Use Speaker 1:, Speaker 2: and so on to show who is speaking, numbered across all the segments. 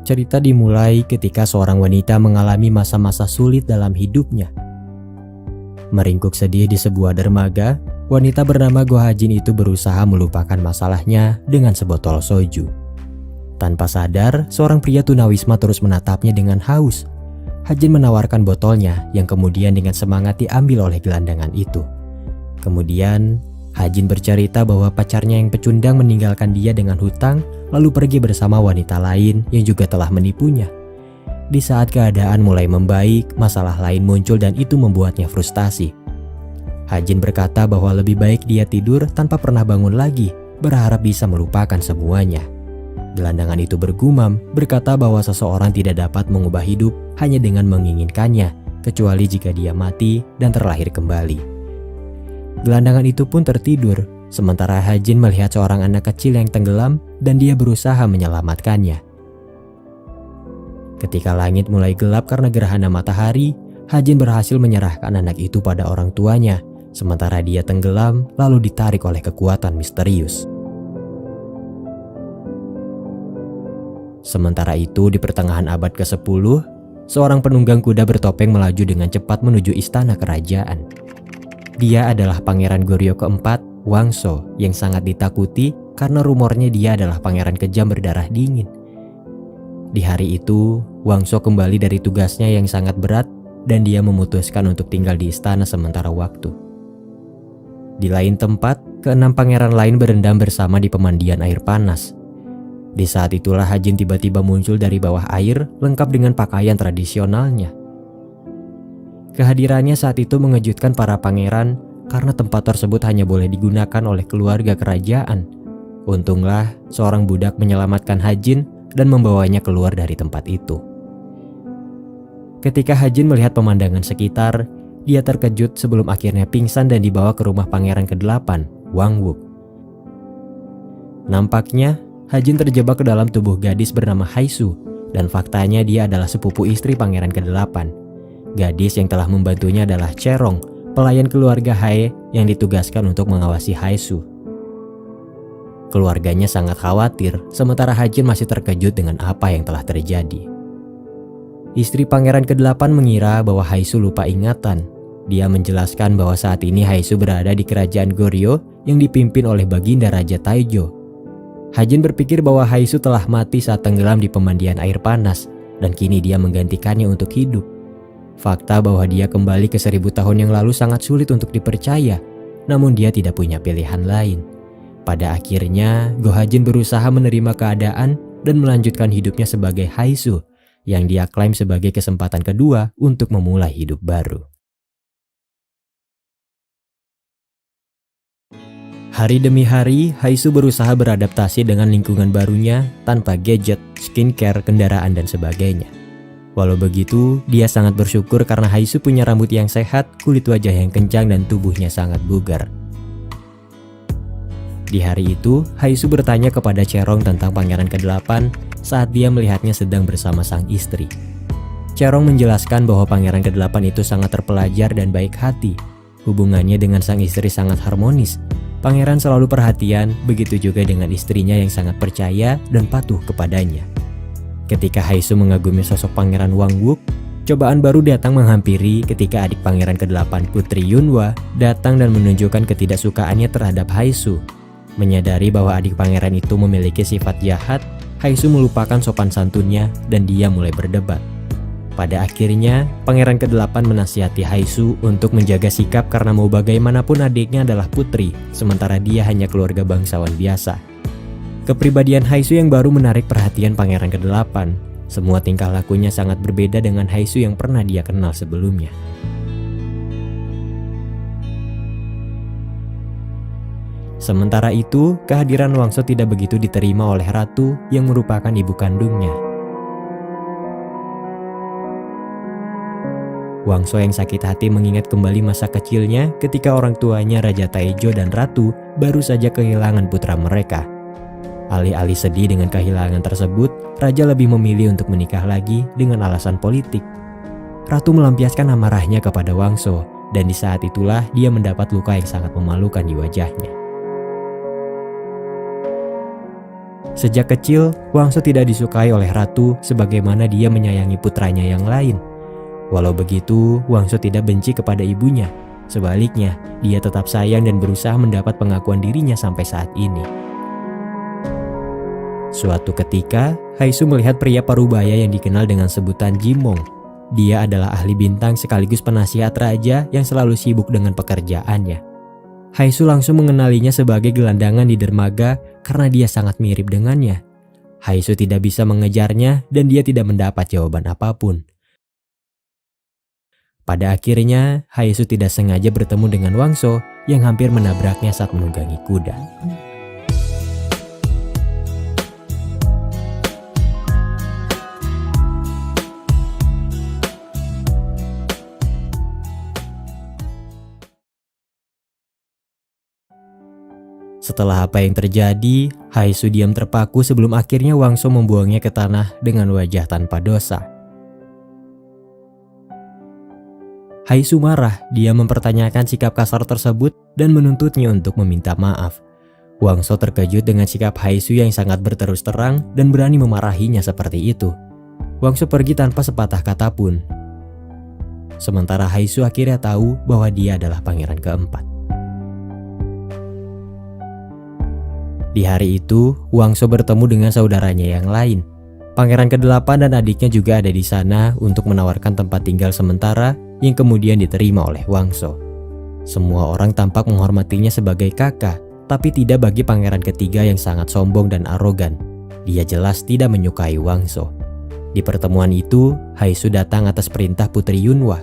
Speaker 1: Cerita dimulai ketika seorang wanita mengalami masa-masa sulit dalam hidupnya. Meringkuk sedih di sebuah dermaga, wanita bernama Go Hajin itu berusaha melupakan masalahnya dengan sebotol soju. Tanpa sadar, seorang pria tunawisma terus menatapnya dengan haus. Hajin menawarkan botolnya yang kemudian dengan semangat diambil oleh gelandangan itu. Kemudian, Hajin bercerita bahwa pacarnya yang pecundang meninggalkan dia dengan hutang, lalu pergi bersama wanita lain yang juga telah menipunya. Di saat keadaan mulai membaik, masalah lain muncul dan itu membuatnya frustasi. Hajin berkata bahwa lebih baik dia tidur tanpa pernah bangun lagi, berharap bisa melupakan semuanya. Gelandangan itu bergumam, berkata bahwa seseorang tidak dapat mengubah hidup hanya dengan menginginkannya, kecuali jika dia mati dan terlahir kembali. Gelandangan itu pun tertidur, sementara Hajin melihat seorang anak kecil yang tenggelam dan dia berusaha menyelamatkannya. Ketika langit mulai gelap karena gerhana matahari, Hajin berhasil menyerahkan anak itu pada orang tuanya, sementara dia tenggelam lalu ditarik oleh kekuatan misterius. Sementara itu di pertengahan abad ke-10, seorang penunggang kuda bertopeng melaju dengan cepat menuju istana kerajaan. Dia adalah Pangeran Goryeo keempat, Wangso, yang sangat ditakuti karena rumornya dia adalah pangeran kejam berdarah dingin. Di hari itu, Wangso kembali dari tugasnya yang sangat berat dan dia memutuskan untuk tinggal di istana sementara waktu. Di lain tempat, keenam pangeran lain berendam bersama di pemandian air panas. Di saat itulah Hajin tiba-tiba muncul dari bawah air lengkap dengan pakaian tradisionalnya. Kehadirannya saat itu mengejutkan para pangeran karena tempat tersebut hanya boleh digunakan oleh keluarga kerajaan. Untunglah seorang budak menyelamatkan Hajin dan membawanya keluar dari tempat itu. Ketika Hajin melihat pemandangan sekitar, dia terkejut sebelum akhirnya pingsan dan dibawa ke rumah pangeran ke-8, Wangwook. Nampaknya Hajin terjebak ke dalam tubuh gadis bernama Haisu dan faktanya dia adalah sepupu istri pangeran ke-8. Gadis yang telah membantunya adalah Cherong, pelayan keluarga Hae yang ditugaskan untuk mengawasi Haisu. Keluarganya sangat khawatir, sementara Hajin masih terkejut dengan apa yang telah terjadi. Istri pangeran ke-8 mengira bahwa Haisu lupa ingatan. Dia menjelaskan bahwa saat ini Haisu berada di kerajaan Goryeo yang dipimpin oleh Baginda Raja Taejo. Hajin berpikir bahwa Haisu telah mati saat tenggelam di pemandian air panas dan kini dia menggantikannya untuk hidup. Fakta bahwa dia kembali ke 1000 tahun yang lalu sangat sulit untuk dipercaya, namun dia tidak punya pilihan lain. Pada akhirnya, Go Hajin berusaha menerima keadaan dan melanjutkan hidupnya sebagai Haisu, yang dia klaim sebagai kesempatan kedua untuk memulai hidup baru. Hari demi hari, Haisu berusaha beradaptasi dengan lingkungan barunya tanpa gadget, skincare, kendaraan, dan sebagainya. Walau begitu, dia sangat bersyukur karena Haisu punya rambut yang sehat, kulit wajah yang kencang, dan tubuhnya sangat bugar. Di hari itu, Haisu bertanya kepada Cherong tentang pangeran ke-8 saat dia melihatnya sedang bersama sang istri. Cherong menjelaskan bahwa pangeran ke-8 itu sangat terpelajar dan baik hati. Hubungannya dengan sang istri sangat harmonis. Pangeran selalu perhatian, begitu juga dengan istrinya yang sangat percaya dan patuh kepadanya. Ketika Haisu mengagumi sosok pangeran Wangwook, cobaan baru datang menghampiri ketika adik pangeran ke-8 Putri Yunhwa datang dan menunjukkan ketidaksukaannya terhadap Haisu. Menyadari bahwa adik pangeran itu memiliki sifat jahat, Haisu melupakan sopan santunnya dan dia mulai berdebat. Pada akhirnya, pangeran ke-8 menasihati Haisu untuk menjaga sikap karena mau bagaimanapun adiknya adalah putri, sementara dia hanya keluarga bangsawan biasa. Kepribadian Haisu yang baru menarik perhatian pangeran ke-8. Semua tingkah lakunya sangat berbeda dengan Haisu yang pernah dia kenal sebelumnya. Sementara itu, kehadiran Wangso tidak begitu diterima oleh Ratu yang merupakan ibu kandungnya. Wangso yang sakit hati mengingat kembali masa kecilnya ketika orang tuanya Raja Taejo dan Ratu baru saja kehilangan putra mereka. Alih-alih sedih dengan kehilangan tersebut, Raja lebih memilih untuk menikah lagi dengan alasan politik. Ratu melampiaskan amarahnya kepada Wangso, dan di saat itulah dia mendapat luka yang sangat memalukan di wajahnya. Sejak kecil, Wangso tidak disukai oleh ratu sebagaimana dia menyayangi putranya yang lain. Walau begitu, Wangso tidak benci kepada ibunya. Sebaliknya, dia tetap sayang dan berusaha mendapat pengakuan dirinya sampai saat ini. Suatu ketika, Haisu melihat pria parubaya yang dikenal dengan sebutan Jimong. Dia adalah ahli bintang sekaligus penasihat raja yang selalu sibuk dengan pekerjaannya. Haisu langsung mengenalinya sebagai gelandangan di dermaga karena dia sangat mirip dengannya. Haisu tidak bisa mengejarnya dan dia tidak mendapat jawaban apapun. Pada akhirnya, Haisu tidak sengaja bertemu dengan Wangso yang hampir menabraknya saat menunggangi kuda. Setelah apa yang terjadi, Haisu diam terpaku sebelum akhirnya Wangso membuangnya ke tanah dengan wajah tanpa dosa. Haisu marah, dia mempertanyakan sikap kasar tersebut dan menuntutnya untuk meminta maaf. Wangso terkejut dengan sikap Haisu yang sangat berterus terang dan berani memarahinya seperti itu. Wangso pergi tanpa sepatah kata pun. Sementara Haisu akhirnya tahu bahwa dia adalah pangeran keempat. Di hari itu, Wangso bertemu dengan saudaranya yang lain. Pangeran ke-8 dan adiknya juga ada di sana untuk menawarkan tempat tinggal sementara yang kemudian diterima oleh Wangso. Semua orang tampak menghormatinya sebagai kakak, tapi tidak bagi pangeran ketiga yang sangat sombong dan arogan. Dia jelas tidak menyukai Wangso. Di pertemuan itu, Haisu datang atas perintah Putri Yunhua.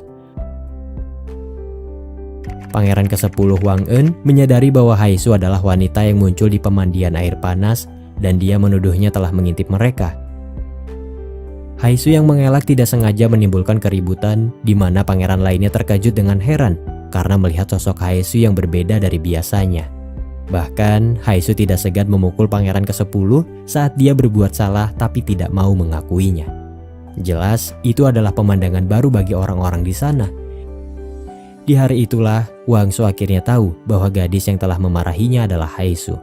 Speaker 1: Pangeran ke-10 Wang En menyadari bahwa Haisu adalah wanita yang muncul di pemandian air panas dan dia menuduhnya telah mengintip mereka. Haisu yang mengelak tidak sengaja menimbulkan keributan di mana pangeran lainnya terkejut dengan heran karena melihat sosok Haisu yang berbeda dari biasanya. Bahkan Haisu tidak segan memukul pangeran ke-10 saat dia berbuat salah tapi tidak mau mengakuinya. Jelas itu adalah pemandangan baru bagi orang-orang di sana. Di hari itulah, Wangso akhirnya tahu bahwa gadis yang telah memarahinya adalah Haisu.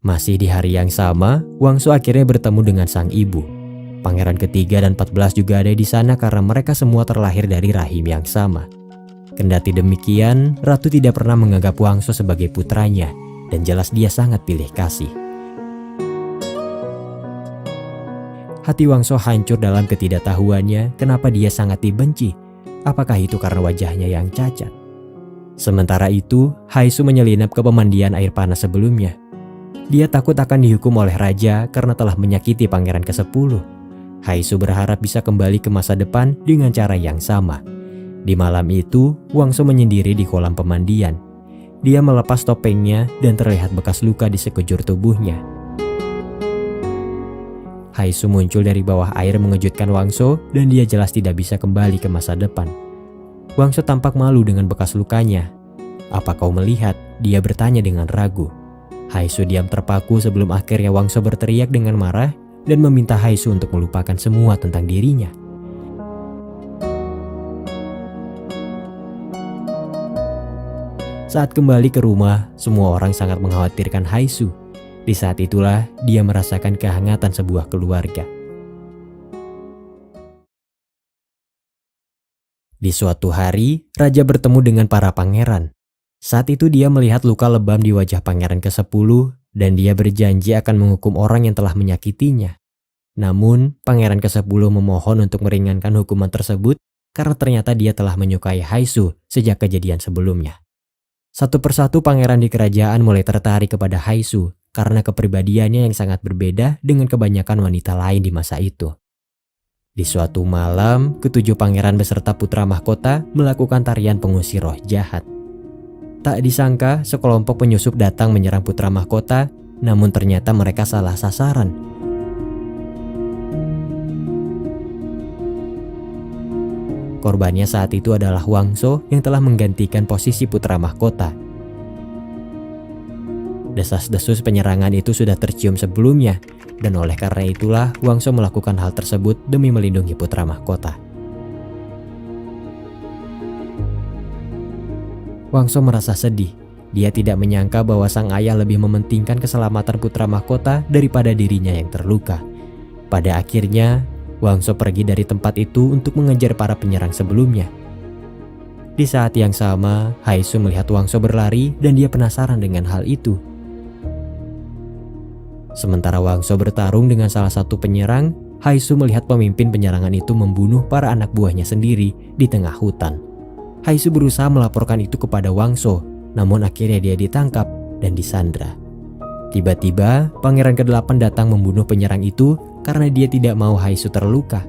Speaker 1: Masih di hari yang sama, Wangso akhirnya bertemu dengan sang ibu. Pangeran ketiga dan 14 juga ada di sana karena mereka semua terlahir dari rahim yang sama. Kendati demikian, Ratu tidak pernah menganggap Wangso sebagai putranya, dan jelas dia sangat pilih kasih. Hati Wangso hancur dalam ketidaktahuannya kenapa dia sangat dibenci. Apakah itu karena wajahnya yang cacat? Sementara itu, Haisu menyelinap ke pemandian air panas sebelumnya. Dia takut akan dihukum oleh raja karena telah menyakiti pangeran ke-10. Haisu berharap bisa kembali ke masa depan dengan cara yang sama. Di malam itu, Wangso menyendiri di kolam pemandian. Dia melepas topengnya dan terlihat bekas luka di sekujur tubuhnya. Haisu muncul dari bawah air mengejutkan Wangso dan dia jelas tidak bisa kembali ke masa depan. Wangso tampak malu dengan bekas lukanya. "Apa kau melihat?" Dia bertanya dengan ragu. Haisu diam terpaku sebelum akhirnya Wangso berteriak dengan marah dan meminta Haisu untuk melupakan semua tentang dirinya. Saat kembali ke rumah, semua orang sangat mengkhawatirkan Haisu. Di saat itulah dia merasakan kehangatan sebuah keluarga. Di suatu hari, raja bertemu dengan para pangeran. Saat itu dia melihat luka lebam di wajah pangeran ke-10 dan dia berjanji akan menghukum orang yang telah menyakitinya. Namun, pangeran ke-10 memohon untuk meringankan hukuman tersebut karena ternyata dia telah menyukai Haisu sejak kejadian sebelumnya. Satu persatu pangeran di kerajaan mulai tertarik kepada Haisu karena kepribadiannya yang sangat berbeda dengan kebanyakan wanita lain di masa itu. Di suatu malam, ketujuh pangeran beserta putra mahkota melakukan tarian pengusir roh jahat. Tak disangka, sekelompok penyusup datang menyerang putra mahkota, namun ternyata mereka salah sasaran. Korbannya saat itu adalah Wangso yang telah menggantikan posisi putra mahkota. Desas-desus penyerangan itu sudah tercium sebelumnya, dan oleh karena itulah Wangso melakukan hal tersebut demi melindungi putra mahkota. Wangso merasa sedih. Dia tidak menyangka bahwa sang ayah lebih mementingkan keselamatan putra mahkota daripada dirinya yang terluka. Pada akhirnya, Wangso pergi dari tempat itu untuk mengejar para penyerang sebelumnya. Di saat yang sama, Haisu melihat Wangso berlari dan dia penasaran dengan hal itu. Sementara Wangso bertarung dengan salah satu penyerang, Haisu melihat pemimpin penyerangan itu membunuh para anak buahnya sendiri di tengah hutan. Haisu berusaha melaporkan itu kepada Wangso, namun akhirnya dia ditangkap dan disandra. Tiba-tiba, Pangeran ke-8 datang membunuh penyerang itu karena dia tidak mau Haisu terluka.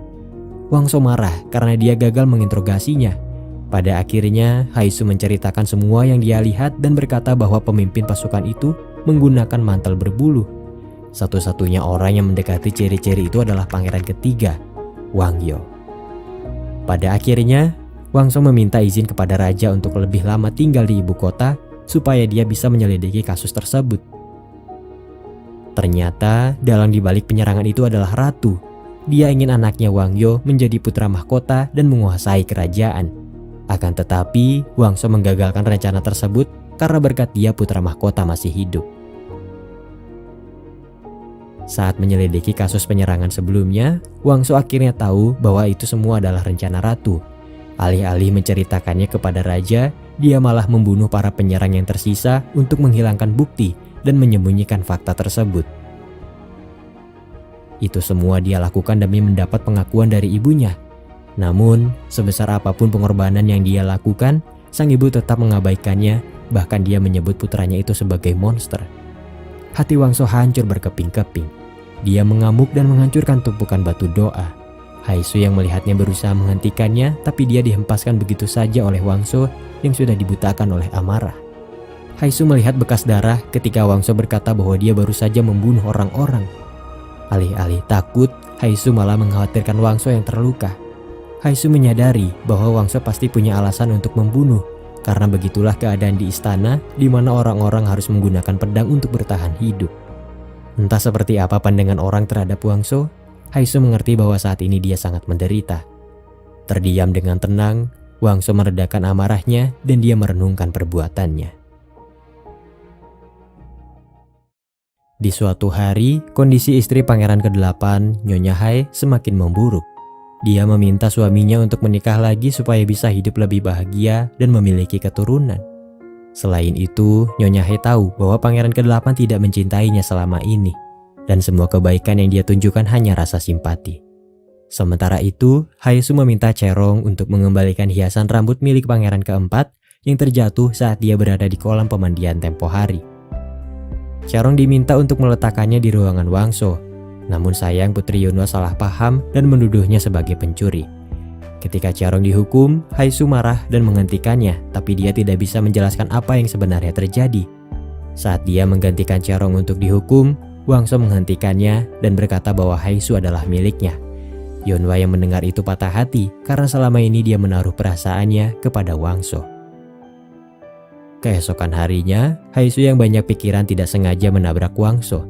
Speaker 1: Wangso marah karena dia gagal menginterogasinya. Pada akhirnya, Haisu menceritakan semua yang dia lihat dan berkata bahwa pemimpin pasukan itu menggunakan mantel berbulu. Satu-satunya orang yang mendekati ciri-ciri itu adalah pangeran ketiga, Wang Yo. Pada akhirnya, Wangso meminta izin kepada raja untuk lebih lama tinggal di ibu kota supaya dia bisa menyelidiki kasus tersebut. Ternyata dalang dibalik penyerangan itu adalah ratu. Dia ingin anaknya Wang Yo menjadi putra mahkota dan menguasai kerajaan. Akan tetapi, Wangso menggagalkan rencana tersebut karena berkat dia putra mahkota masih hidup. Saat menyelidiki kasus penyerangan sebelumnya, Wangso akhirnya tahu bahwa itu semua adalah rencana ratu. Alih-alih menceritakannya kepada raja, dia malah membunuh para penyerang yang tersisa untuk menghilangkan bukti dan menyembunyikan fakta tersebut. Itu semua dia lakukan demi mendapat pengakuan dari ibunya. Namun, sebesar apapun pengorbanan yang dia lakukan, sang ibu tetap mengabaikannya, bahkan dia menyebut putranya itu sebagai monster. Hati Wangso hancur berkeping-keping. Dia mengamuk dan menghancurkan tumpukan batu doa. Haisu yang melihatnya berusaha menghentikannya, tapi dia dihempaskan begitu saja oleh Wangso yang sudah dibutakan oleh amarah. Haisu melihat bekas darah ketika Wangso berkata bahwa dia baru saja membunuh orang-orang. Alih-alih takut, Haisu malah mengkhawatirkan Wangso yang terluka. Haisu menyadari bahwa Wangso pasti punya alasan untuk membunuh, karena begitulah keadaan di istana di mana orang-orang harus menggunakan pedang untuk bertahan hidup. Entah seperti apa pandangan orang terhadap Wangso, Haisu mengerti bahwa saat ini dia sangat menderita. Terdiam dengan tenang, Wangso meredakan amarahnya dan dia merenungkan perbuatannya. Di suatu hari, kondisi istri pangeran ke-8, Nyonya Hai, semakin memburuk. Dia meminta suaminya untuk menikah lagi supaya bisa hidup lebih bahagia dan memiliki keturunan. Selain itu, Nyonya Hai tahu bahwa pangeran ke-8 tidak mencintainya selama ini. Dan semua kebaikan yang dia tunjukkan hanya rasa simpati. Sementara itu, Haisu meminta Cerong untuk mengembalikan hiasan rambut milik pangeran ke-4 yang terjatuh saat dia berada di kolam pemandian tempo hari. Cerong diminta untuk meletakkannya di ruangan Wangso, namun sayang Putri Yunwa salah paham dan menuduhnya sebagai pencuri. Ketika Cerong dihukum, Haisu marah dan menghentikannya, tapi dia tidak bisa menjelaskan apa yang sebenarnya terjadi. Saat dia menggantikan Cerong untuk dihukum, Wangso menghentikannya dan berkata bahwa Haisu adalah miliknya. Yunwa yang mendengar itu patah hati karena selama ini dia menaruh perasaannya kepada Wangso. Keesokan harinya, Haisu yang banyak pikiran tidak sengaja menabrak Wangso.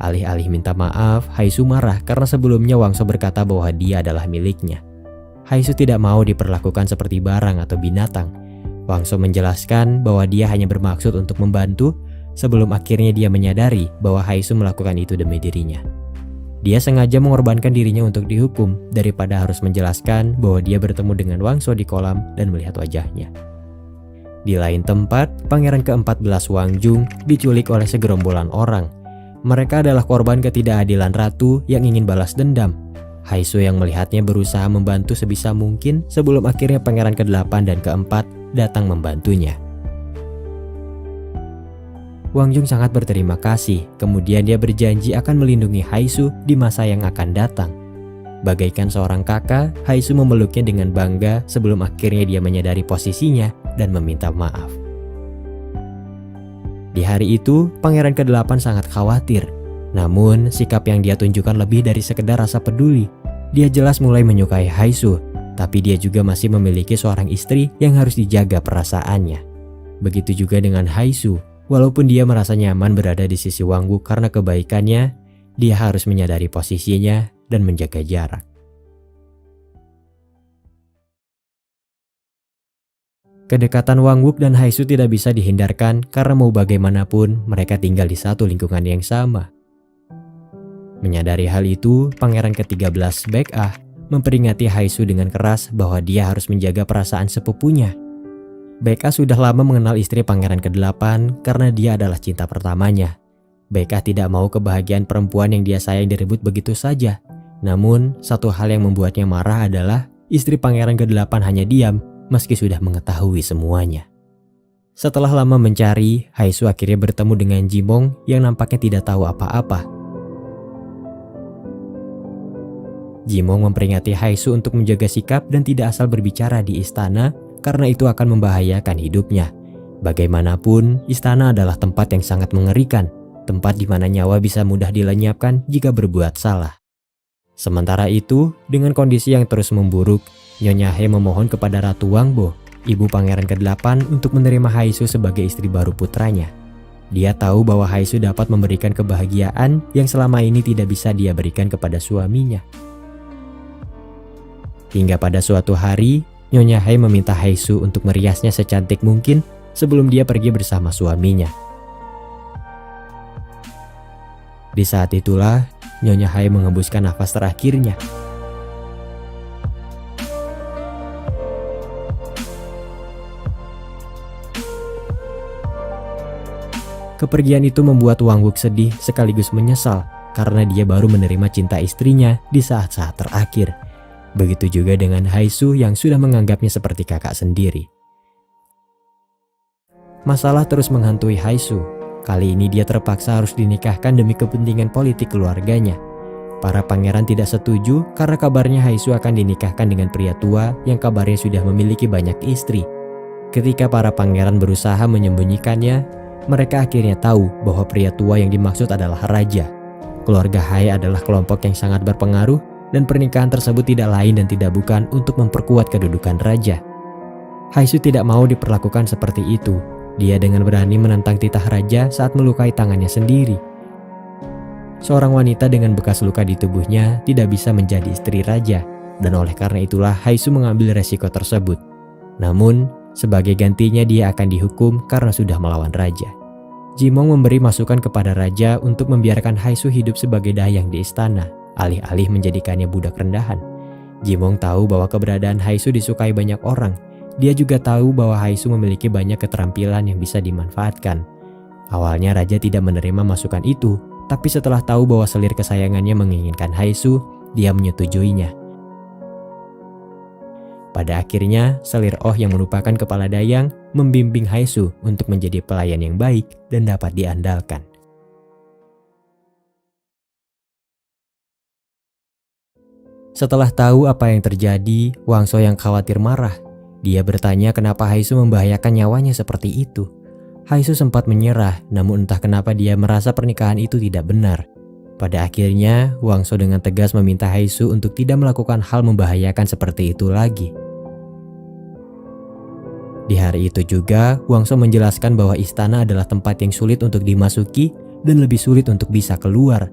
Speaker 1: Alih-alih minta maaf, Haisu marah karena sebelumnya Wangso berkata bahwa dia adalah miliknya. Haisu tidak mau diperlakukan seperti barang atau binatang. Wangso menjelaskan bahwa dia hanya bermaksud untuk membantu, sebelum akhirnya dia menyadari bahwa Haisu melakukan itu demi dirinya. Dia sengaja mengorbankan dirinya untuk dihukum daripada harus menjelaskan bahwa dia bertemu dengan Wangso di kolam dan melihat wajahnya. Di lain tempat, pangeran ke-14 Wang Jung diculik oleh segerombolan orang. Mereka adalah korban ketidakadilan ratu yang ingin balas dendam. Haisu yang melihatnya berusaha membantu sebisa mungkin sebelum akhirnya pangeran ke-8 dan ke-4 datang membantunya. Wang Jung sangat berterima kasih, kemudian dia berjanji akan melindungi Haisu di masa yang akan datang. Bagaikan seorang kakak, Haisu memeluknya dengan bangga sebelum akhirnya dia menyadari posisinya dan meminta maaf. Di hari itu, pangeran ke-8 sangat khawatir. Namun, sikap yang dia tunjukkan lebih dari sekedar rasa peduli. Dia jelas mulai menyukai Haisu, tapi dia juga masih memiliki seorang istri yang harus dijaga perasaannya. Begitu juga dengan Haisu. Walaupun dia merasa nyaman berada di sisi Wang Wu karena kebaikannya, dia harus menyadari posisinya dan menjaga jarak. Kedekatan Wang Wook dan Haisu tidak bisa dihindarkan karena mau bagaimanapun mereka tinggal di satu lingkungan yang sama. Menyadari hal itu, Pangeran ke-13 Baek-ah memperingati Haisu dengan keras bahwa dia harus menjaga perasaan sepupunya. Baek-ah sudah lama mengenal istri Pangeran ke-8 karena dia adalah cinta pertamanya. Baek-ah tidak mau kebahagiaan perempuan yang dia sayang direbut begitu saja. Namun, satu hal yang membuatnya marah adalah istri Pangeran ke-8 hanya diam meski sudah mengetahui semuanya. Setelah lama mencari, Haisu akhirnya bertemu dengan Jimong yang nampaknya tidak tahu apa-apa. Jimong memperingati Haisu untuk menjaga sikap dan tidak asal berbicara di istana karena itu akan membahayakan hidupnya. Bagaimanapun, istana adalah tempat yang sangat mengerikan, tempat di mana nyawa bisa mudah dilenyapkan jika berbuat salah. Sementara itu, dengan kondisi yang terus memburuk, Nyonya He memohon kepada Ratu Wangbo, ibu Pangeran ke-8 untuk menerima Haisu sebagai istri baru putranya. Dia tahu bahwa Haisu dapat memberikan kebahagiaan yang selama ini tidak bisa dia berikan kepada suaminya. Hingga pada suatu hari, Nyonya He meminta Haisu untuk meriasnya secantik mungkin sebelum dia pergi bersama suaminya. Di saat itulah, Nyonya He mengembuskan nafas terakhirnya. Kepergian itu membuat Wang Wook sedih sekaligus menyesal karena dia baru menerima cinta istrinya di saat-saat terakhir. Begitu juga dengan Haisu yang sudah menganggapnya seperti kakak sendiri. Masalah terus menghantui Haisu. Kali ini dia terpaksa harus dinikahkan demi kepentingan politik keluarganya. Para pangeran tidak setuju karena kabarnya Haisu akan dinikahkan dengan pria tua yang kabarnya sudah memiliki banyak istri. Ketika para pangeran berusaha menyembunyikannya, mereka akhirnya tahu bahwa pria tua yang dimaksud adalah raja. Keluarga Hai adalah kelompok yang sangat berpengaruh dan pernikahan tersebut tidak lain dan tidak bukan untuk memperkuat kedudukan raja. Haisu tidak mau diperlakukan seperti itu. Dia dengan berani menentang titah raja saat melukai tangannya sendiri. Seorang wanita dengan bekas luka di tubuhnya tidak bisa menjadi istri raja, dan oleh karena itulah Haisu mengambil resiko tersebut. Namun, sebagai gantinya dia akan dihukum karena sudah melawan raja. Jimong memberi masukan kepada raja untuk membiarkan Haisu hidup sebagai dayang di istana, alih-alih menjadikannya budak rendahan. Jimong tahu bahwa keberadaan Haisu disukai banyak orang. Dia juga tahu bahwa Haisu memiliki banyak keterampilan yang bisa dimanfaatkan. Awalnya raja tidak menerima masukan itu, tapi setelah tahu bahwa selir kesayangannya menginginkan Haisu, dia menyetujuinya. Pada akhirnya, selir Oh yang merupakan kepala dayang membimbing Haisu untuk menjadi pelayan yang baik dan dapat diandalkan. Setelah tahu apa yang terjadi, Wang So yang khawatir marah. Dia bertanya kenapa Haisu membahayakan nyawanya seperti itu. Haisu sempat menyerah, namun entah kenapa dia merasa pernikahan itu tidak benar. Pada akhirnya, Wang So dengan tegas meminta Haisu untuk tidak melakukan hal membahayakan seperti itu lagi. Di hari itu juga, Wang So menjelaskan bahwa istana adalah tempat yang sulit untuk dimasuki dan lebih sulit untuk bisa keluar.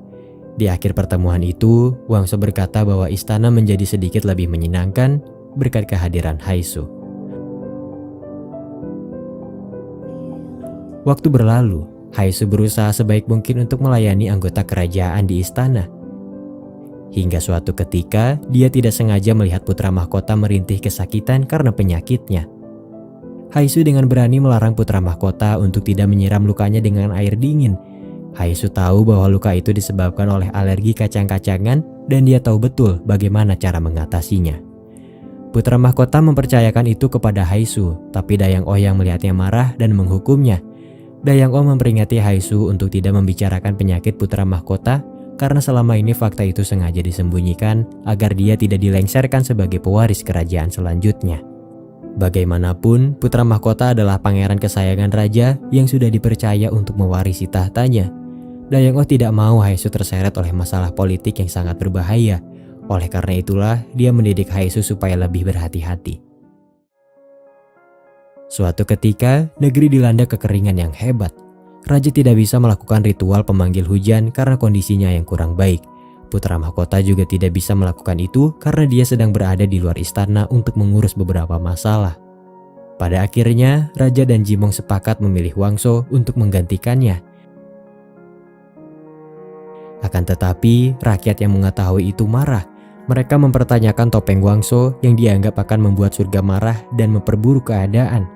Speaker 1: Di akhir pertemuan itu, Wang So berkata bahwa istana menjadi sedikit lebih menyenangkan berkat kehadiran Haisu. Waktu berlalu, Haisu berusaha sebaik mungkin untuk melayani anggota kerajaan di istana. Hingga suatu ketika, dia tidak sengaja melihat putra mahkota merintih kesakitan karena penyakitnya. Haisu dengan berani melarang putra mahkota untuk tidak menyiram lukanya dengan air dingin. Haisu tahu bahwa luka itu disebabkan oleh alergi kacang-kacangan dan dia tahu betul bagaimana cara mengatasinya. Putra mahkota mempercayakan itu kepada Haisu, tapi Dayang Oh yang melihatnya marah dan menghukumnya. Dayang Oh memperingati Haisu untuk tidak membicarakan penyakit putra mahkota karena selama ini fakta itu sengaja disembunyikan agar dia tidak dilengsarkan sebagai pewaris kerajaan selanjutnya. Bagaimanapun, putra mahkota adalah pangeran kesayangan raja yang sudah dipercaya untuk mewarisi tahtanya. Dayang Oh tidak mau Haisu terseret oleh masalah politik yang sangat berbahaya. Oleh karena itulah, dia mendidik Haisu supaya lebih berhati-hati. Suatu ketika, negeri dilanda kekeringan yang hebat. Raja tidak bisa melakukan ritual pemanggil hujan karena kondisinya yang kurang baik. Putra mahkota juga tidak bisa melakukan itu karena dia sedang berada di luar istana untuk mengurus beberapa masalah. Pada akhirnya, Raja dan Jimong sepakat memilih Wangso untuk menggantikannya. Akan tetapi, rakyat yang mengetahui itu marah. Mereka mempertanyakan topeng Wangso yang dianggap akan membuat surga marah dan memperburuk keadaan.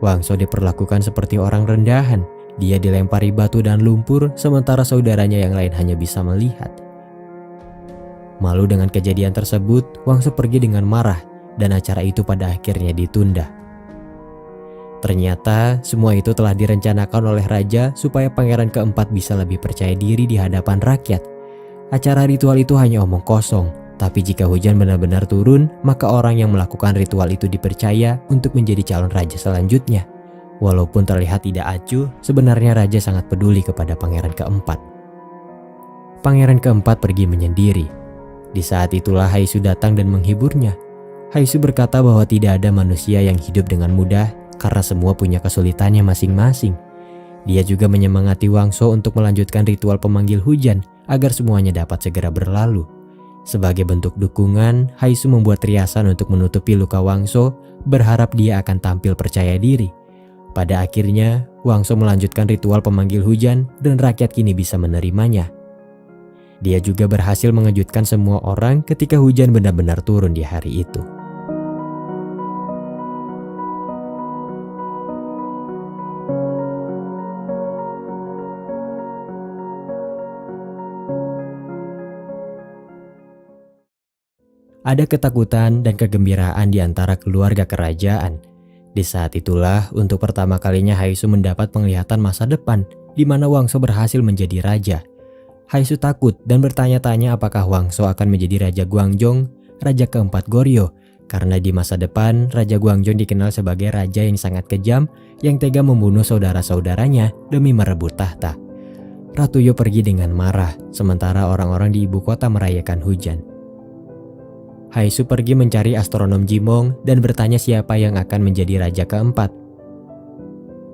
Speaker 1: Wangso diperlakukan seperti orang rendahan. Dia dilempari batu dan lumpur, sementara saudaranya yang lain hanya bisa melihat. Malu dengan kejadian tersebut, Wangso pergi dengan marah, dan acara itu pada akhirnya ditunda. Ternyata semua itu telah direncanakan oleh raja supaya pangeran keempat bisa lebih percaya diri di hadapan rakyat. Acara ritual itu hanya omong kosong, tapi jika hujan benar-benar turun, maka orang yang melakukan ritual itu dipercaya untuk menjadi calon raja selanjutnya. Walaupun terlihat tidak acuh, sebenarnya raja sangat peduli kepada pangeran keempat. Pangeran keempat pergi menyendiri. Di saat itulah Haisu datang dan menghiburnya. Haisu berkata bahwa tidak ada manusia yang hidup dengan mudah karena semua punya kesulitannya masing-masing. Dia juga menyemangati Wangso untuk melanjutkan ritual pemanggil hujan agar semuanya dapat segera berlalu. Sebagai bentuk dukungan, Haisu membuat riasan untuk menutupi luka Wangso, berharap dia akan tampil percaya diri. Pada akhirnya, Wangso melanjutkan ritual pemanggil hujan dan rakyat kini bisa menerimanya. Dia juga berhasil mengejutkan semua orang ketika hujan benar-benar turun di hari itu. Ada ketakutan dan kegembiraan di antara keluarga kerajaan. Di saat itulah, untuk pertama kalinya Haisu mendapat penglihatan masa depan di mana Wangso berhasil menjadi raja. Haisu takut dan bertanya-tanya apakah Wangso akan menjadi Raja Gwangjong, Raja keempat Goryeo, karena di masa depan Raja Gwangjong dikenal sebagai raja yang sangat kejam yang tega membunuh saudara-saudaranya demi merebut tahta. Ratu Yo pergi dengan marah, sementara orang-orang di ibu kota merayakan hujan. Haisu pergi mencari astronom Jimong dan bertanya siapa yang akan menjadi raja keempat.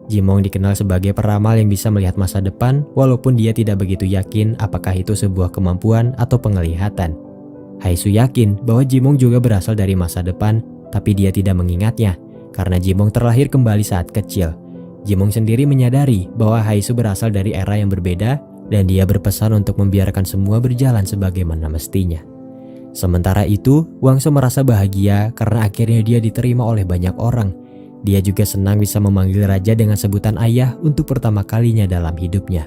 Speaker 1: Jimong dikenal sebagai peramal yang bisa melihat masa depan walaupun dia tidak begitu yakin apakah itu sebuah kemampuan atau penglihatan. Haisu yakin bahwa Jimong juga berasal dari masa depan, tapi dia tidak mengingatnya karena Jimong terlahir kembali saat kecil. Jimong sendiri menyadari bahwa Haisu berasal dari era yang berbeda dan dia berpesan untuk membiarkan semua berjalan sebagaimana mestinya. Sementara itu, Wangso merasa bahagia karena akhirnya dia diterima oleh banyak orang. Dia juga senang bisa memanggil raja dengan sebutan ayah untuk pertama kalinya dalam hidupnya.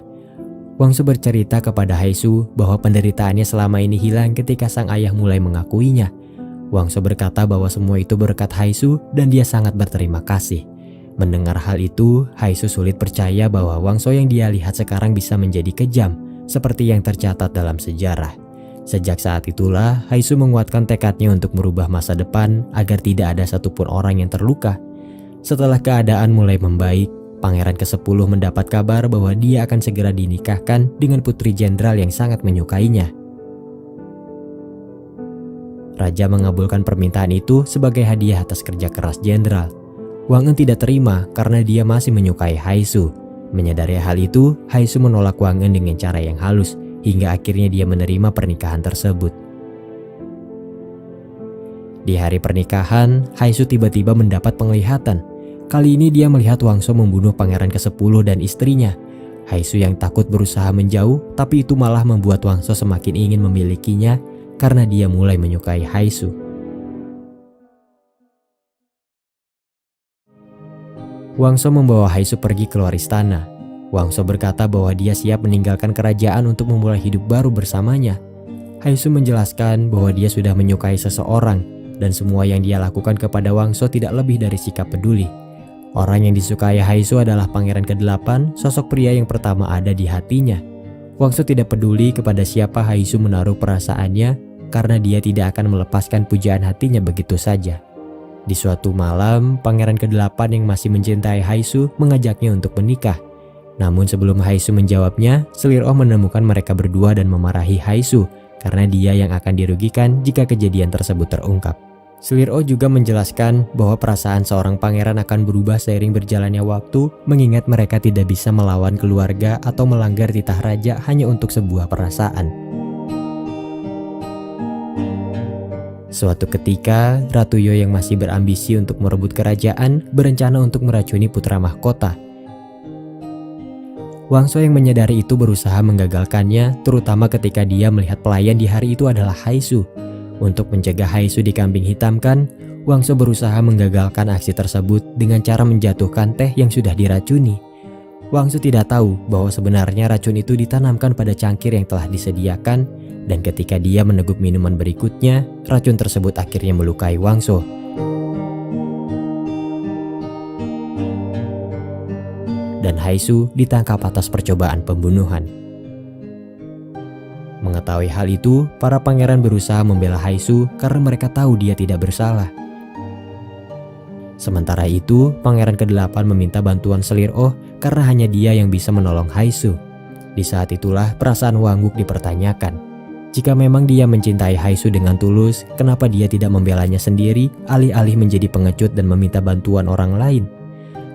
Speaker 1: Wangso bercerita kepada Haisu bahwa penderitaannya selama ini hilang ketika sang ayah mulai mengakuinya. Wangso berkata bahwa semua itu berkat Haisu dan dia sangat berterima kasih. Mendengar hal itu, Haisu sulit percaya bahwa Wangso yang dia lihat sekarang bisa menjadi kejam, seperti yang tercatat dalam sejarah. Sejak saat itulah, Haisu menguatkan tekadnya untuk merubah masa depan agar tidak ada satupun orang yang terluka. Setelah keadaan mulai membaik, Pangeran ke-10 mendapat kabar bahwa dia akan segera dinikahkan dengan putri jenderal yang sangat menyukainya. Raja mengabulkan permintaan itu sebagai hadiah atas kerja keras jenderal. Wang En tidak terima karena dia masih menyukai Haisu. Menyadari hal itu, Haisu menolak Wang En dengan cara yang halus, hingga akhirnya dia menerima pernikahan tersebut. Di hari pernikahan, Haisu tiba-tiba mendapat penglihatan. Kali ini dia melihat Wangso membunuh pangeran ke-10 dan istrinya. Haisu yang takut berusaha menjauh, tapi itu malah membuat Wangso semakin ingin memilikinya karena dia mulai menyukai Haisu. Wangso membawa Haisu pergi keluar istana. Wangso berkata bahwa dia siap meninggalkan kerajaan untuk memulai hidup baru bersamanya. Haisu menjelaskan bahwa dia sudah menyukai seseorang dan semua yang dia lakukan kepada Wangso tidak lebih dari sikap peduli. Orang yang disukai Haisu adalah pangeran ke-8, sosok pria yang pertama ada di hatinya. Wangso tidak peduli kepada siapa Haisu menaruh perasaannya karena dia tidak akan melepaskan pujaan hatinya begitu saja. Di suatu malam, pangeran ke-8 yang masih mencintai Haisu mengajaknya untuk menikah. Namun sebelum Haisu menjawabnya, Selir-Oh menemukan mereka berdua dan memarahi Haisu karena dia yang akan dirugikan jika kejadian tersebut terungkap. Selir-Oh juga menjelaskan bahwa perasaan seorang pangeran akan berubah seiring berjalannya waktu, mengingat mereka tidak bisa melawan keluarga atau melanggar titah raja hanya untuk sebuah perasaan. Suatu ketika, Ratu Yo yang masih berambisi untuk merebut kerajaan berencana untuk meracuni putra mahkota. Wangso yang menyadari itu berusaha menggagalkannya, terutama ketika dia melihat pelayan di hari itu adalah Haisu. Untuk mencegah Haisu dikambing hitamkan, Wangso berusaha menggagalkan aksi tersebut dengan cara menjatuhkan teh yang sudah diracuni. Wangso tidak tahu bahwa sebenarnya racun itu ditanamkan pada cangkir yang telah disediakan, dan ketika dia meneguk minuman berikutnya, racun tersebut akhirnya melukai Wangso. Dan Haisu ditangkap atas percobaan pembunuhan. Mengetahui hal itu, para pangeran berusaha membela Haisu karena mereka tahu dia tidak bersalah. Sementara itu, pangeran ke-8 meminta bantuan Selir-Oh karena hanya dia yang bisa menolong Haisu. Di saat itulah perasaan Wang Wook dipertanyakan. Jika memang dia mencintai Haisu dengan tulus, kenapa dia tidak membelanya sendiri alih-alih menjadi pengecut dan meminta bantuan orang lain?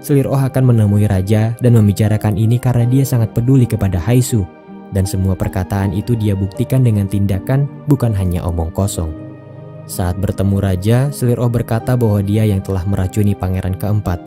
Speaker 1: Selir-Oh akan menemui raja dan membicarakan ini karena dia sangat peduli kepada Haisu. Dan semua perkataan itu dia buktikan dengan tindakan, bukan hanya omong kosong. Saat bertemu raja, Selir-Oh berkata bahwa dia yang telah meracuni pangeran ke-4.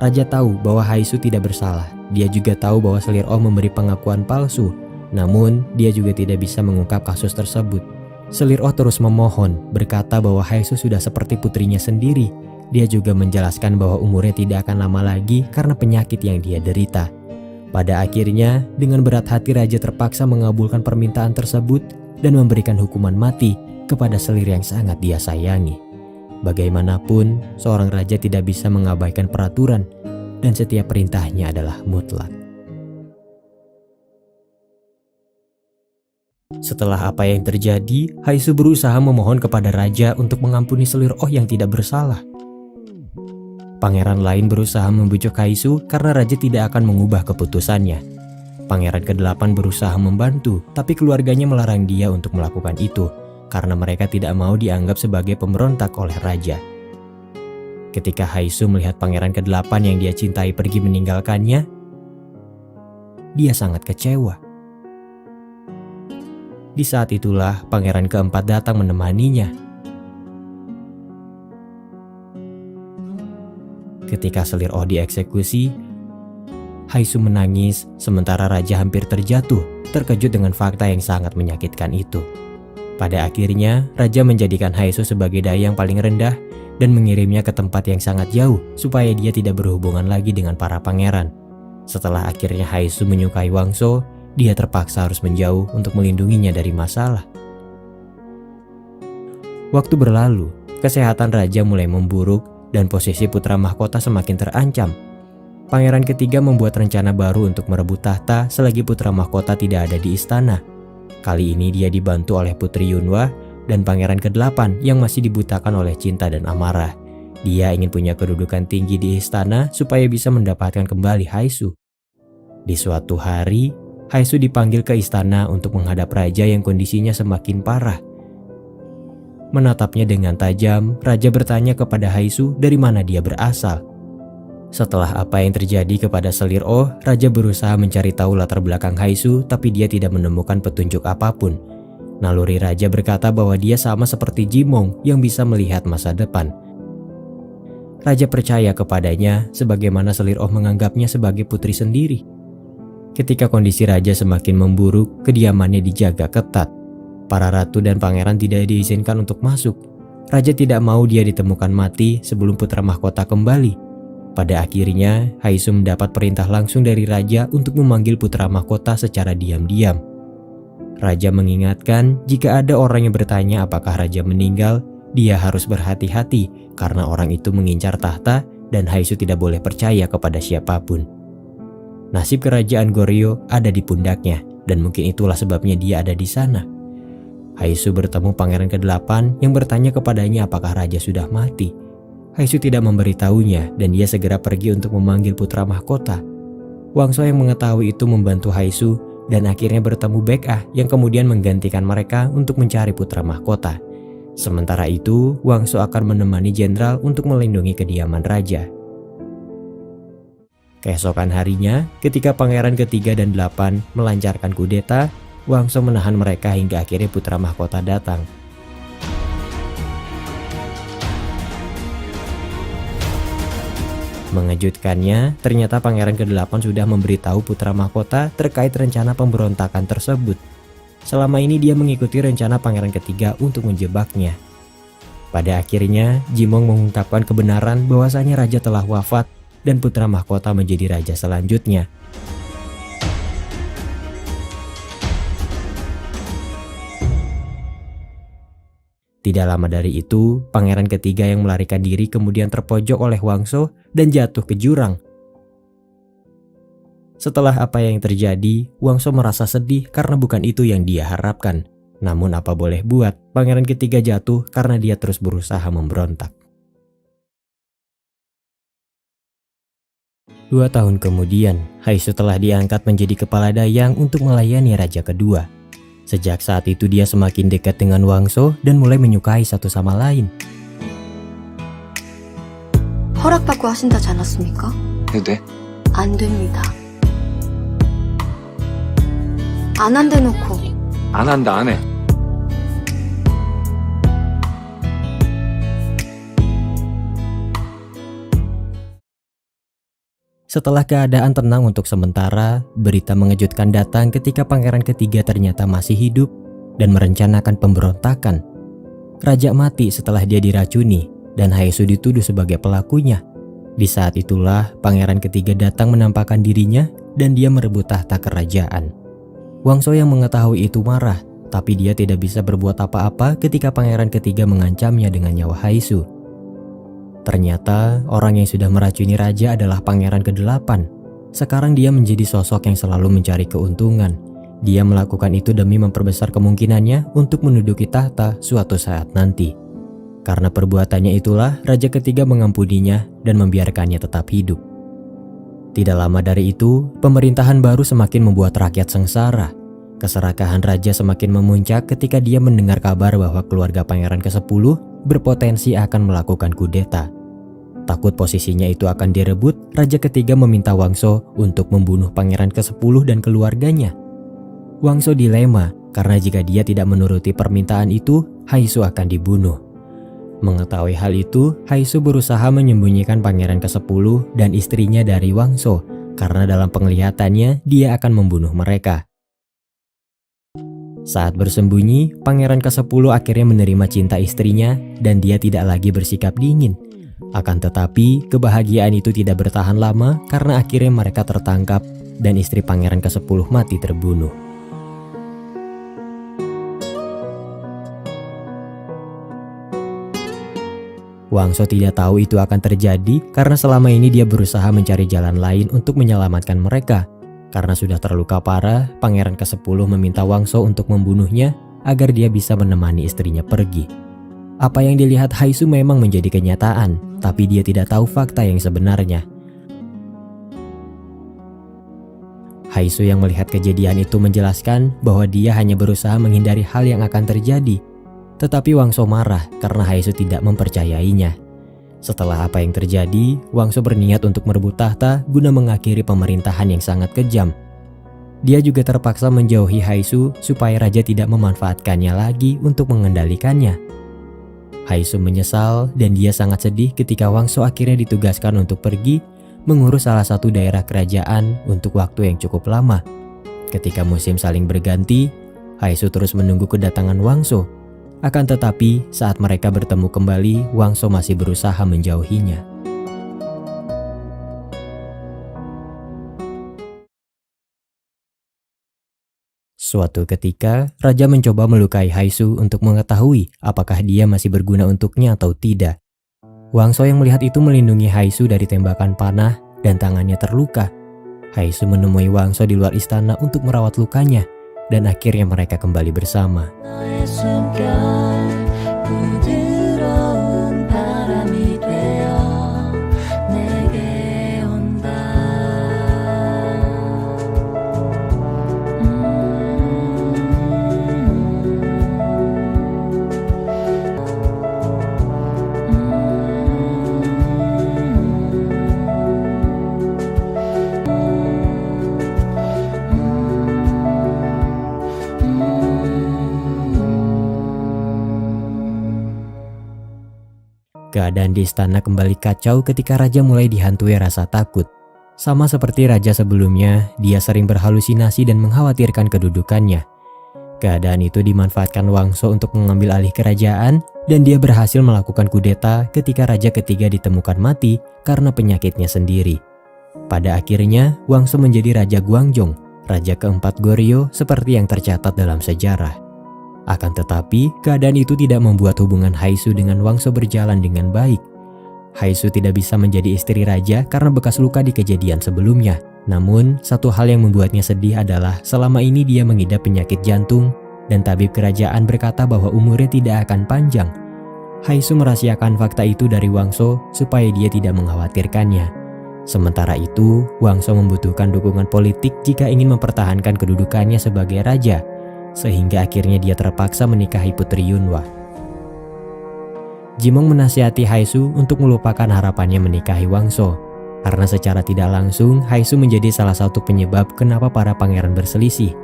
Speaker 1: Raja tahu bahwa Haisu tidak bersalah. Dia juga tahu bahwa Selir-Oh memberi pengakuan palsu. Namun, dia juga tidak bisa mengungkap kasus tersebut. Selir-Oh terus memohon, berkata bahwa Haisu sudah seperti putrinya sendiri. Dia juga menjelaskan bahwa umurnya tidak akan lama lagi karena penyakit yang dia derita. Pada akhirnya, dengan berat hati raja terpaksa mengabulkan permintaan tersebut dan memberikan hukuman mati kepada Selir yang sangat dia sayangi. Bagaimanapun, seorang raja tidak bisa mengabaikan peraturan dan setiap perintahnya adalah mutlak. Setelah apa yang terjadi, Haisu berusaha memohon kepada raja untuk mengampuni Selir-Oh yang tidak bersalah. Pangeran lain berusaha membujuk Haisu karena raja tidak akan mengubah keputusannya. Pangeran ke-8 berusaha membantu, tapi keluarganya melarang dia untuk melakukan itu karena mereka tidak mau dianggap sebagai pemberontak oleh raja. Ketika Haisu melihat pangeran ke-8 yang dia cintai pergi meninggalkannya, dia sangat kecewa. Di saat itulah pangeran ke-4 datang menemaninya. Ketika Selir-Oh dieksekusi, Haisu menangis sementara raja hampir terjatuh, terkejut dengan fakta yang sangat menyakitkan itu. Pada akhirnya, raja menjadikan Haisu sebagai dai yang paling rendah dan mengirimnya ke tempat yang sangat jauh supaya dia tidak berhubungan lagi dengan para pangeran. Setelah akhirnya Haisu menyukai Wangso, dia terpaksa harus menjauh untuk melindunginya dari masalah. Waktu berlalu, kesehatan raja mulai memburuk dan posisi putra mahkota semakin terancam. Pangeran ketiga membuat rencana baru untuk merebut tahta selagi putra mahkota tidak ada di istana. Kali ini dia dibantu oleh Putri Yunhwa dan pangeran ke-8 yang masih dibutakan oleh cinta dan amarah. Dia ingin punya kedudukan tinggi di istana supaya bisa mendapatkan kembali Haisu. Di suatu hari, Haisu dipanggil ke istana untuk menghadap raja yang kondisinya semakin parah. Menatapnya dengan tajam, raja bertanya kepada Haisu dari mana dia berasal. Setelah apa yang terjadi kepada Selir-Oh, raja berusaha mencari tahu latar belakang Haisu, tapi dia tidak menemukan petunjuk apapun. Naluri raja berkata bahwa dia sama seperti Jimong yang bisa melihat masa depan. Raja percaya kepadanya sebagaimana Selir-Oh menganggapnya sebagai putri sendiri. Ketika kondisi raja semakin memburuk, kediamannya dijaga ketat. Para ratu dan pangeran tidak diizinkan untuk masuk. Raja tidak mau dia ditemukan mati sebelum putra mahkota kembali. Pada akhirnya, Haisu mendapat perintah langsung dari raja untuk memanggil putra mahkota secara diam-diam. Raja mengingatkan jika ada orang yang bertanya apakah raja meninggal, dia harus berhati-hati karena orang itu mengincar tahta dan Haisu tidak boleh percaya kepada siapapun. Nasib kerajaan Goryeo ada di pundaknya dan mungkin itulah sebabnya dia ada di sana. Haisu bertemu pangeran ke-8 yang bertanya kepadanya apakah raja sudah mati. Haisu tidak memberitahunya dan dia segera pergi untuk memanggil putra mahkota. Wangso yang mengetahui itu membantu Haisu dan akhirnya bertemu Baek-ah yang kemudian menggantikan mereka untuk mencari putra mahkota. Sementara itu, Wangso akan menemani jenderal untuk melindungi kediaman raja. Keesokan harinya, ketika pangeran ke-3 dan 8 melancarkan kudeta, Wangso menahan mereka hingga akhirnya putra mahkota datang. Mengejutkannya, ternyata pangeran ke-8 sudah memberitahu putra mahkota terkait rencana pemberontakan tersebut. Selama ini dia mengikuti rencana pangeran ketiga untuk menjebaknya. Pada akhirnya, Jimong mengungkapkan kebenaran bahwasanya raja telah wafat dan putra mahkota menjadi raja selanjutnya. Tidak lama dari itu, pangeran ketiga yang melarikan diri kemudian terpojok oleh Wangso dan jatuh ke jurang. Setelah apa yang terjadi, Wangso merasa sedih karena bukan itu yang dia harapkan. Namun apa boleh buat, pangeran ketiga jatuh karena dia terus berusaha memberontak. 2 tahun kemudian, Haisu telah diangkat menjadi kepala dayang untuk melayani raja kedua. Sejak saat itu dia semakin dekat dengan Wangso dan mulai menyukai satu sama lain.
Speaker 2: 허락받고 하신다지 않았습니까?
Speaker 3: 해도 돼?
Speaker 2: 안 됩니다. 안 한대 놓고
Speaker 3: 안 한다, 안 해.
Speaker 1: Setelah keadaan tenang untuk sementara, berita mengejutkan datang ketika pangeran ketiga ternyata masih hidup dan merencanakan pemberontakan. Raja mati setelah dia diracuni dan Haisu dituduh sebagai pelakunya. Di saat itulah pangeran ketiga datang menampakkan dirinya dan dia merebut tahta kerajaan. Wangso yang mengetahui itu marah, tapi dia tidak bisa berbuat apa-apa ketika pangeran ketiga mengancamnya dengan nyawa Haisu. Ternyata orang yang sudah meracuni raja adalah pangeran ke-8. Sekarang dia menjadi sosok yang selalu mencari keuntungan. Dia melakukan itu demi memperbesar kemungkinannya untuk menduduki tahta suatu saat nanti. Karena perbuatannya itulah raja ketiga mengampuninya dan membiarkannya tetap hidup. Tidak lama dari itu, pemerintahan baru semakin membuat rakyat sengsara. Keserakahan raja semakin memuncak ketika dia mendengar kabar bahwa keluarga pangeran ke-10 berpotensi akan melakukan kudeta. Takut posisinya itu akan direbut, raja ketiga meminta Wangso untuk membunuh pangeran ke-10 dan keluarganya. Wangso dilema karena jika dia tidak menuruti permintaan itu, Haisu akan dibunuh. Mengetahui hal itu, Haisu berusaha menyembunyikan pangeran ke-10 dan istrinya dari Wangso karena dalam penglihatannya dia akan membunuh mereka. Saat bersembunyi, pangeran ke-10 akhirnya menerima cinta istrinya dan dia tidak lagi bersikap dingin. Akan tetapi, kebahagiaan itu tidak bertahan lama karena akhirnya mereka tertangkap dan istri pangeran ke-10 mati terbunuh. Wangso tidak tahu itu akan terjadi karena selama ini dia berusaha mencari jalan lain untuk menyelamatkan mereka. Karena sudah terluka parah, pangeran ke-10 meminta Wangso untuk membunuhnya agar dia bisa menemani istrinya pergi. Apa yang dilihat Haisu memang menjadi kenyataan, tapi dia tidak tahu fakta yang sebenarnya. Haisu yang melihat kejadian itu menjelaskan bahwa dia hanya berusaha menghindari hal yang akan terjadi. Tetapi Wangso marah karena Haisu tidak mempercayainya. Setelah apa yang terjadi, Wangso berniat untuk merebut tahta guna mengakhiri pemerintahan yang sangat kejam. Dia juga terpaksa menjauhi Haisu supaya raja tidak memanfaatkannya lagi untuk mengendalikannya. Haisu menyesal dan dia sangat sedih ketika Wangso akhirnya ditugaskan untuk pergi mengurus salah satu daerah kerajaan untuk waktu yang cukup lama. Ketika musim saling berganti, Haisu terus menunggu kedatangan Wangso. Akan tetapi saat mereka bertemu kembali, Wangso masih berusaha menjauhinya. Suatu ketika, raja mencoba melukai Haisu untuk mengetahui apakah dia masih berguna untuknya atau tidak. Wangso yang melihat itu melindungi Haisu dari tembakan panah dan tangannya terluka. Haisu menemui Wangso di luar istana untuk merawat lukanya dan akhirnya mereka kembali bersama. Keadaan di istana kembali kacau ketika raja mulai dihantui rasa takut. Sama seperti raja sebelumnya, dia sering berhalusinasi dan mengkhawatirkan kedudukannya. Keadaan itu dimanfaatkan Wangso untuk mengambil alih kerajaan dan dia berhasil melakukan kudeta ketika raja ketiga ditemukan mati karena penyakitnya sendiri. Pada akhirnya, Wangso menjadi Raja Gwangjong, raja keempat Goryeo seperti yang tercatat dalam sejarah. Akan tetapi, keadaan itu tidak membuat hubungan Haisu dengan Wangso berjalan dengan baik. Haisu tidak bisa menjadi istri raja karena bekas luka di kejadian sebelumnya. Namun, satu hal yang membuatnya sedih adalah selama ini dia mengidap penyakit jantung dan tabib kerajaan berkata bahwa umurnya tidak akan panjang. Haisu merahasiakan fakta itu dari Wangso supaya dia tidak mengkhawatirkannya. Sementara itu, Wangso membutuhkan dukungan politik jika ingin mempertahankan kedudukannya sebagai raja, sehingga akhirnya dia terpaksa menikahi Putri Yunwa. Jimong menasihati Haisu untuk melupakan harapannya menikahi Wangso, karena secara tidak langsung Haisu menjadi salah satu penyebab kenapa para pangeran berselisih.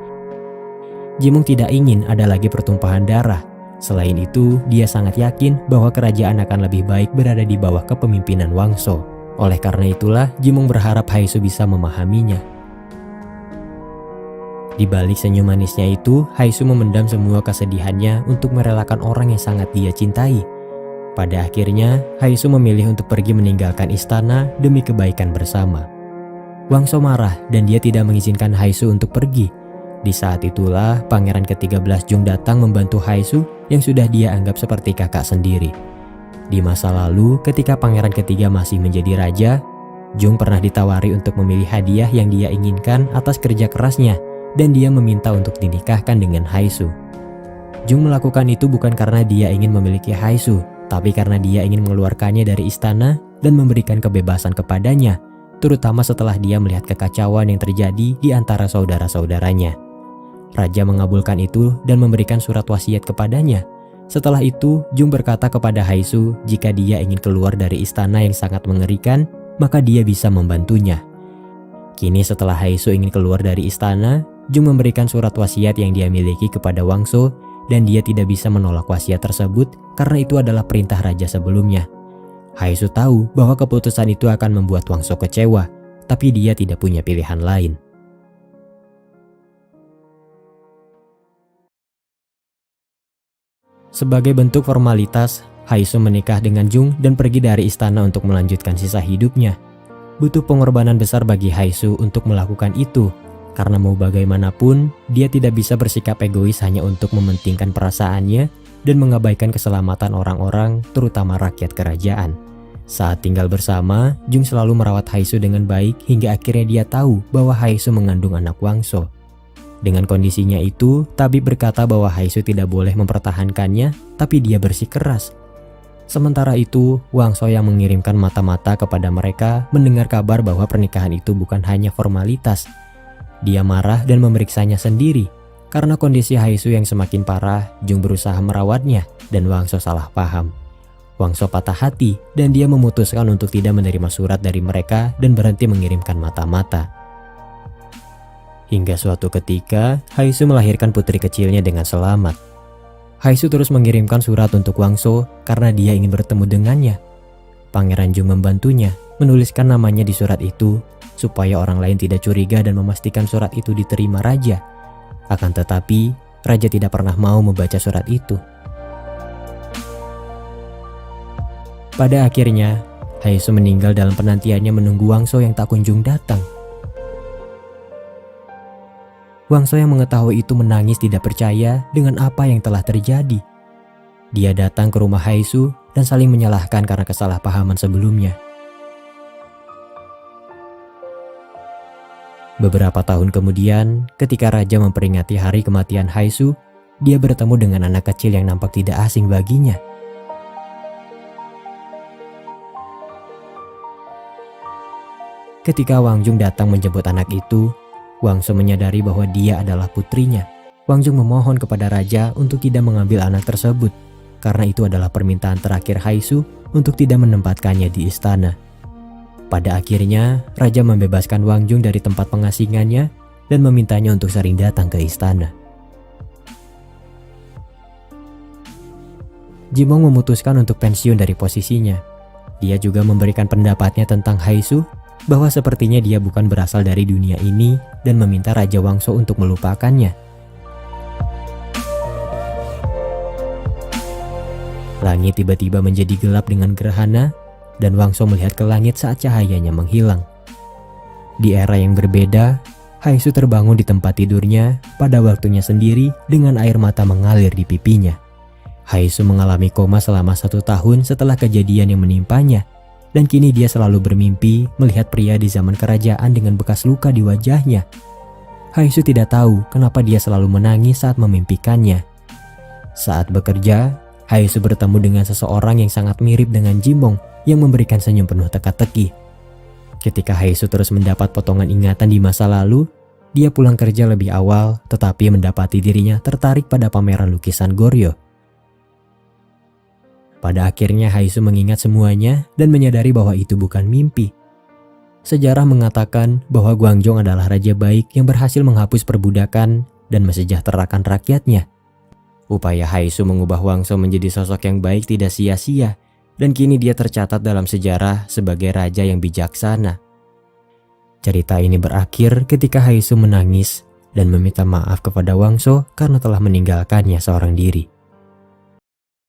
Speaker 1: Jimong tidak ingin ada lagi pertumpahan darah. Selain itu, dia sangat yakin bahwa kerajaan akan lebih baik berada di bawah kepemimpinan Wangso. Oleh karena itulah, Jimong berharap Haisu bisa memahaminya. Di balik senyum manisnya itu, Haisu memendam semua kesedihannya untuk merelakan orang yang sangat dia cintai. Pada akhirnya, Haisu memilih untuk pergi meninggalkan istana demi kebaikan bersama. Wangso marah dan dia tidak mengizinkan Haisu untuk pergi. Di saat itulah, pangeran ke-13 Jung datang membantu Haisu yang sudah dia anggap seperti kakak sendiri. Di masa lalu, ketika pangeran ketiga masih menjadi raja, Jung pernah ditawari untuk memilih hadiah yang dia inginkan atas kerja kerasnya, dan dia meminta untuk dinikahkan dengan Haisu. Jung melakukan itu bukan karena dia ingin memiliki Haisu, tapi karena dia ingin mengeluarkannya dari istana dan memberikan kebebasan kepadanya, terutama setelah dia melihat kekacauan yang terjadi di antara saudara-saudaranya. Raja mengabulkan itu dan memberikan surat wasiat kepadanya. Setelah itu, Jung berkata kepada Haisu jika dia ingin keluar dari istana yang sangat mengerikan, maka dia bisa membantunya. Kini setelah Haisu ingin keluar dari istana, Jung memberikan surat wasiat yang dia miliki kepada Wangso dan dia tidak bisa menolak wasiat tersebut karena itu adalah perintah raja sebelumnya. Haisu tahu bahwa keputusan itu akan membuat Wangso kecewa, tapi dia tidak punya pilihan lain. Sebagai bentuk formalitas, Haisu menikah dengan Jung dan pergi dari istana untuk melanjutkan sisa hidupnya. Butuh pengorbanan besar bagi Haisu untuk melakukan itu, karena mau bagaimanapun, dia tidak bisa bersikap egois hanya untuk mementingkan perasaannya dan mengabaikan keselamatan orang-orang, terutama rakyat kerajaan. Saat tinggal bersama, Jung selalu merawat Haisu dengan baik hingga akhirnya dia tahu bahwa Haisu mengandung anak Wangso. Dengan kondisinya itu, tabib berkata bahwa Haisu tidak boleh mempertahankannya, tapi dia bersikeras. Sementara itu, Wangso yang mengirimkan mata-mata kepada mereka mendengar kabar bahwa pernikahan itu bukan hanya formalitas. Dia marah dan memeriksanya sendiri. Karena kondisi Haisu yang semakin parah, Jung berusaha merawatnya dan Wangso salah paham. Wangso patah hati dan dia memutuskan untuk tidak menerima surat dari mereka dan berhenti mengirimkan mata-mata. Hingga suatu ketika, Haisu melahirkan putri kecilnya dengan selamat. Haisu terus mengirimkan surat untuk Wangso karena dia ingin bertemu dengannya. Pangeran Jung membantunya, menuliskan namanya di surat itu supaya orang lain tidak curiga dan memastikan surat itu diterima raja. Akan tetapi, raja tidak pernah mau membaca surat itu. Pada akhirnya, Haisu meninggal dalam penantiannya menunggu Wangso yang tak kunjung datang. Wangso yang mengetahui itu menangis tidak percaya dengan apa yang telah terjadi. Dia datang ke rumah Haisu dan saling menyalahkan karena kesalahpahaman sebelumnya. Beberapa tahun kemudian, ketika raja memperingati hari kematian Haisu, dia bertemu dengan anak kecil yang nampak tidak asing baginya. Ketika Wang Jung datang menjemput anak itu, Wangso menyadari bahwa dia adalah putrinya. Wang Jung memohon kepada raja untuk tidak mengambil anak tersebut, karena itu adalah permintaan terakhir Haisu untuk tidak menempatkannya di istana. Pada akhirnya, raja membebaskan Wang Jung dari tempat pengasingannya dan memintanya untuk sering datang ke istana. Jimong memutuskan untuk pensiun dari posisinya. Dia juga memberikan pendapatnya tentang Haisu, bahwa sepertinya dia bukan berasal dari dunia ini dan meminta Raja Wangso untuk melupakannya. Langit tiba-tiba menjadi gelap dengan gerhana, dan Wangso melihat ke langit saat cahayanya menghilang. Di era yang berbeda, Haisu terbangun di tempat tidurnya pada waktunya sendiri dengan air mata mengalir di pipinya. Haisu mengalami koma selama 1 tahun setelah kejadian yang menimpanya, dan kini dia selalu bermimpi melihat pria di zaman kerajaan dengan bekas luka di wajahnya. Haisu tidak tahu kenapa dia selalu menangis saat memimpikannya. Saat bekerja, Haisu bertemu dengan seseorang yang sangat mirip dengan Jimong yang memberikan senyum penuh teka-teki. Ketika Haisu terus mendapat potongan ingatan di masa lalu, dia pulang kerja lebih awal tetapi mendapati dirinya tertarik pada pameran lukisan Goryeo. Pada akhirnya Haisu mengingat semuanya dan menyadari bahwa itu bukan mimpi. Sejarah mengatakan bahwa Gwangjong adalah raja baik yang berhasil menghapus perbudakan dan mesejahterakan rakyatnya. Upaya Haisu mengubah Wangso menjadi sosok yang baik tidak sia-sia, dan kini dia tercatat dalam sejarah sebagai raja yang bijaksana. Cerita ini berakhir ketika Haisu menangis dan meminta maaf kepada Wangso karena telah meninggalkannya seorang diri.